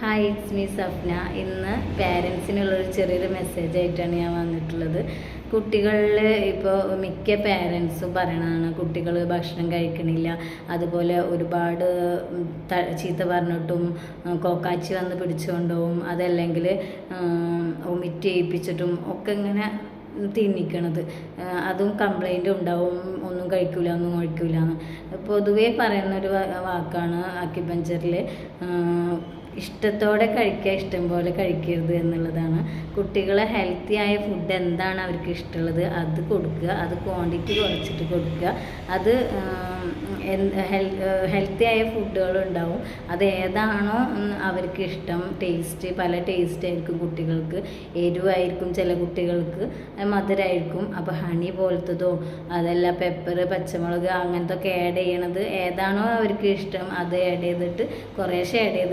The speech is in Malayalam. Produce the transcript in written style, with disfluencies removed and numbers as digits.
Hi, it's me Safna. ഇന്ന് പാരൻസിനുള്ളൊരു ചെറിയൊരു മെസ്സേജായിട്ടാണ് ഞാൻ വന്നിട്ടുള്ളത്. കുട്ടികളിൽ ഇപ്പോൾ മിക്ക പാരൻസും പറയണതാണ് കുട്ടികൾ ഭക്ഷണം കഴിക്കണില്ല, അതുപോലെ ഒരുപാട് ചീത്ത പറഞ്ഞിട്ടും കോക്കാച്ചി വന്ന് പിടിച്ചുകൊണ്ടുപോകും, അതല്ലെങ്കിൽ ഒമിറ്റ് ചെയ്യിപ്പിച്ചിട്ടും ഒക്കെ ഇങ്ങനെ തിന്നിക്കണത്. അതും കംപ്ലൈൻറ്റ് ഉണ്ടാവും, ഒന്നും കഴിക്കില്ല ഒന്നും കഴിക്കില്ല എന്ന് പൊതുവേ പറയുന്നൊരു വാക്കാണ് അക്യുപഞ്ചറിൽ. ഇഷ്ടത്തോടെ കഴിക്കുക, ഇഷ്ടം പോലെ കഴിക്കരുത് എന്നുള്ളതാണ്. കുട്ടികളെ ഹെൽത്തി ആയ ഫുഡ് എന്താണ് അവർക്ക് ഇഷ്ടമുള്ളത് അത് കൊടുക്കുക, അത് ക്വാണ്ടിറ്റി കുറച്ചിട്ട് കൊടുക്കുക. അത് ഹെൽത്തി ആയ ഫുഡുകളുണ്ടാവും, അത് ഏതാണോ അവർക്ക് ഇഷ്ടം. ടേസ്റ്റ് പല ടേസ്റ്റ് ആയിരിക്കും കുട്ടികൾക്ക്. എരിവായിരിക്കും ചില കുട്ടികൾക്ക്, മധുരമായിരിക്കും. അപ്പോൾ ഹണി പോലത്തതോ അതല്ല പെപ്പർ, പച്ചമുളക് അങ്ങനത്തെ ഒക്കെ ആഡ് ചെയ്യണത് ഏതാണോ അവർക്ക് ഇഷ്ടം അത് ആഡ് ചെയ്തിട്ട് കുറേശ്ശെ ആഡ് ചെയ്ത്